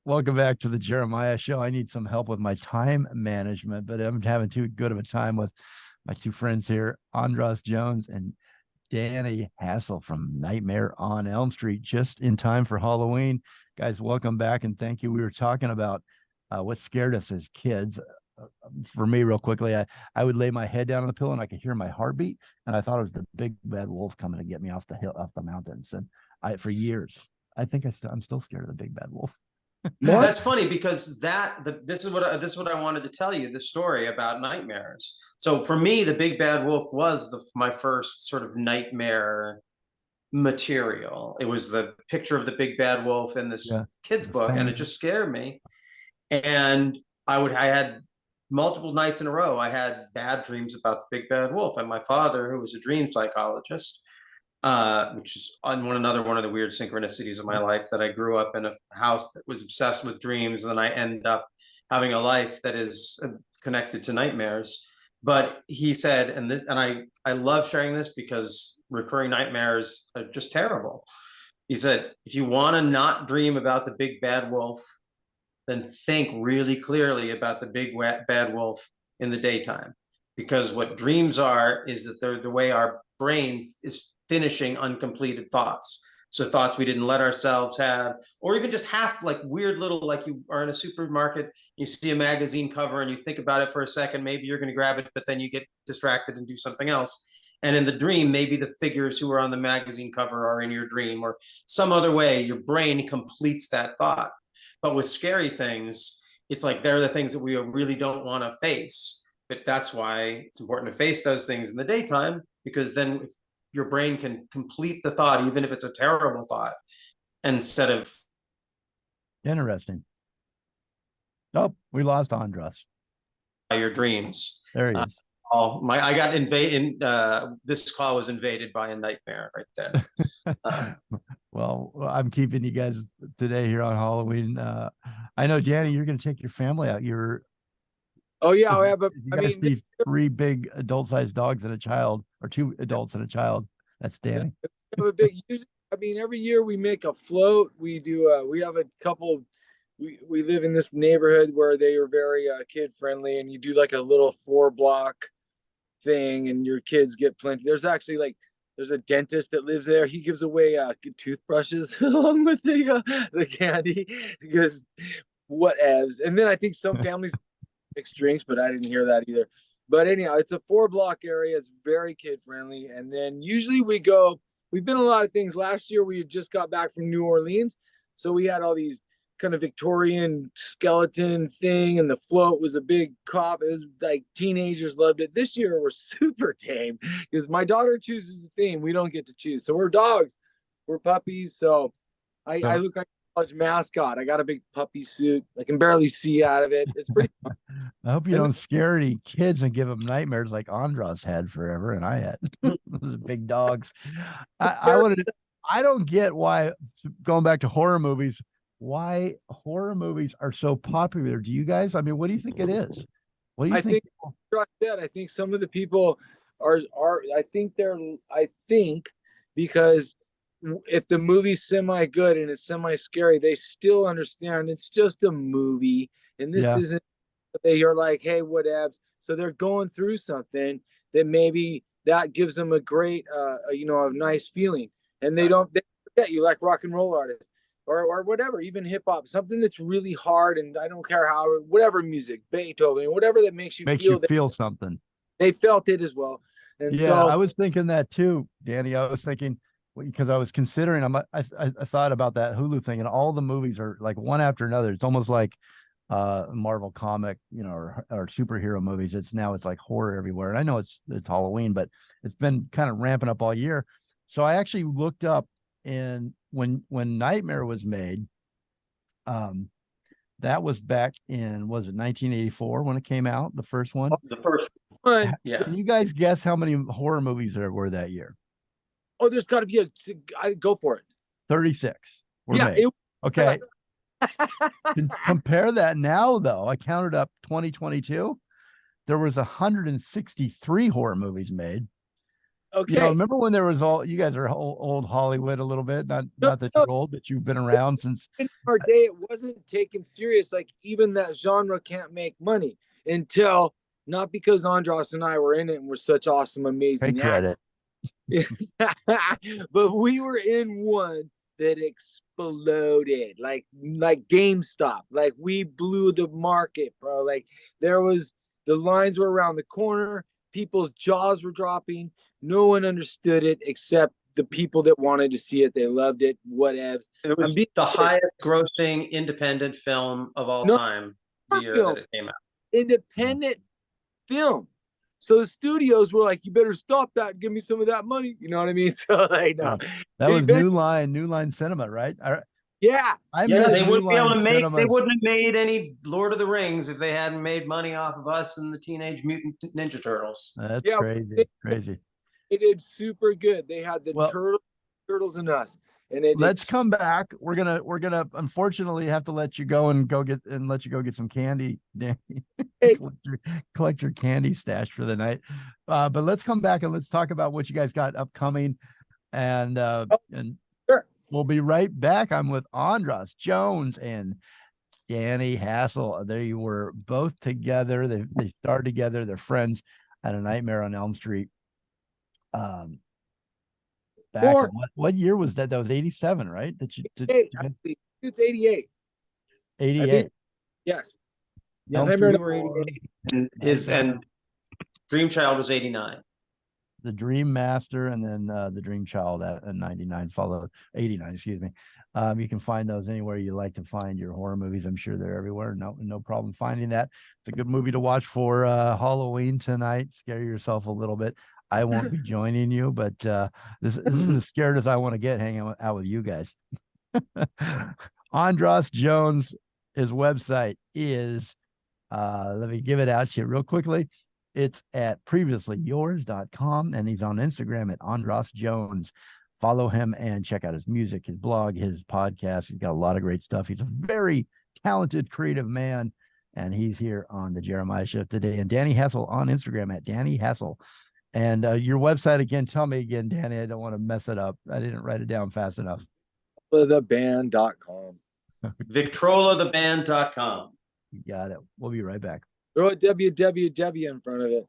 Welcome back to the Jeremiah Show. I need some help with my time management, but I'm having too good of a time with my two friends here, ANDRAS Jones and Danny Hassel from Nightmare on Elm Street, just in time for Halloween. Guys, welcome back and thank you. We were talking about what scared us as kids. For me, real quickly, I would lay my head down on the pillow and I could hear my heartbeat, and I thought it was the big bad wolf coming to get me off the hill, off the mountains. And for years, I think I'm still scared of the big bad wolf. That's funny because this is what I wanted to tell you, the story about nightmares. So for me, the big bad wolf was my first sort of nightmare material. It was the picture of the big bad wolf in this kid's book, and it just scared me. And I had multiple nights in a row, I had bad dreams about the big bad wolf. And my father, who was a dream psychologist, which is another one of the weird synchronicities of my life, that I grew up in a house that was obsessed with dreams, and then I end up having a life that is connected to nightmares. But he said, and I love sharing this because recurring nightmares are just terrible. He said, if you want to not dream about the big bad wolf, then think really clearly about the big bad wolf in the daytime. Because what dreams are is that they're the way our brain is finishing uncompleted thoughts. So thoughts we didn't let ourselves have, or even just half, like weird little, like you are in a supermarket, you see a magazine cover and you think about it for a second, maybe you're going to grab it, but then you get distracted and do something else. And in the dream, maybe the figures who are on the magazine cover are in your dream, or some other way your brain completes that thought. But with scary things, it's like they're the things that we really don't want to face. But that's why it's important to face those things in the daytime, because then your brain can complete the thought, even if it's a terrible thought, instead of. Interesting. Oh, we lost Andras. Your dreams. There he is. I got invaded. This call was invaded by a nightmare right there. Well, I'm keeping you guys today here on Halloween. I know, Danny, you're going to take your family out. Oh yeah, I have these three big adult-sized dogs and a child, or two adults and a child. That's Danny. We have a big. Every year we make a float. We do. We have a couple. We live in this neighborhood where they are very kid friendly, and you do like a little 4-block thing, and your kids get plenty. There's actually there's a dentist that lives there. He gives away toothbrushes along with the candy, because whatevs. And then I think some families mix drinks, but I didn't hear that either. But anyhow, it's a 4-block area. It's very kid friendly. And then usually we've been a lot of things. Last year we had just got back from New Orleans, so we had all these kind of Victorian skeleton thing, and the float was a big cop. It was like teenagers loved it. This year we're super tame because my daughter chooses the theme. We don't get to choose. So we're dogs, we're puppies. So I look like a college mascot. I got a big puppy suit. I can barely see out of it. It's pretty fun. I hope you don't scare any kids and give them nightmares like Andras had forever, and I had. Those big dogs. I don't get why, going back to horror movies, why horror movies are so popular. Do you guys? I mean, what do you think it is? What do you think? I think some of the people are. I think because if the movie's semi good and it's semi scary, they still understand it's just a movie, and this isn't. They are like, hey, whatevs. So they're going through something that maybe that gives them a great, a nice feeling, and they forget you, like rock and roll artists. Or whatever, even hip hop, something that's really hard, and I don't care how, whatever music, Beethoven, whatever that makes you feel something. They felt it as well. And I was thinking that too, Danny. I was thinking, because I was considering, I thought about that Hulu thing, and all the movies are like one after another. It's almost like Marvel comic, or superhero movies. It's like horror everywhere. And I know it's Halloween, but it's been kind of ramping up all year. So I actually looked up, and when Nightmare was made, that was back in, was it 1984 when it came out, the first one? The first one, yeah. Can you guys guess how many horror movies there were that year? Oh, there's got to be go for it. 36 were made. Okay. Compare that now, though. I counted up 2022. There was 163 horror movies made. Okay. You know, remember when there was all, you guys are old Hollywood a little bit, not No, that no. you're old, but you've been around since. In our day, it wasn't taken serious. Like even that genre can't make money until not because Andras and I were in it and we're such awesome, Take amazing credit. but we were in one that exploded like GameStop. Like we blew the market, bro. Like there was the lines were around the corner, people's jaws were dropping. No one understood it except the people that wanted to see it. They loved it. Whatevs. It was the highest grossing independent film of all time the year that it came out. Independent film. So the studios were like, "You better stop that. And give me some of that money." You know what I mean? So like, no, that was New Line Cinema, right? Yeah, they wouldn't be able to make. They wouldn't have made any Lord of the Rings if they hadn't made money off of us and the Teenage Mutant Ninja Turtles. That's crazy, crazy. It did super good. They had the turtles and us, and let's come back. We're gonna unfortunately have to let you go get some candy, Danny. collect your candy stash for the night. But let's come back and let's talk about what you guys got upcoming, and sure. We'll be right back. I'm with Andras Jones and Danny Hassel. They were both together. They starred together. They're friends at A Nightmare on Elm Street. Back what year was that? That was 87, right? It's 88. 88. Yes. Yeah, Nightmare were 88. And Dream Child was 89. The Dream Master and then the Dream Child at 99 followed 89, excuse me. You can find those anywhere you like to find your horror movies. I'm sure they're everywhere. No problem finding that. It's a good movie to watch for Halloween tonight. Scare yourself a little bit. I won't be joining you, but this is as scared as I want to get hanging out with you guys. Andras Jones, his website is, let me give it out to you real quickly. It's at previouslyyours.com, and he's on Instagram at Andras Jones. Follow him and check out his music, his blog, his podcast. He's got a lot of great stuff. He's a very talented, creative man, and he's here on the Jeremiah Show today. And Danny Hassel on Instagram at Danny Hassel. And your website again, tell me again, Danny, I don't want to mess it up. I didn't write it down fast enough. Theband.com. VictrolaTheBand.com. You got it. We'll be right back. Throw a www in front of it.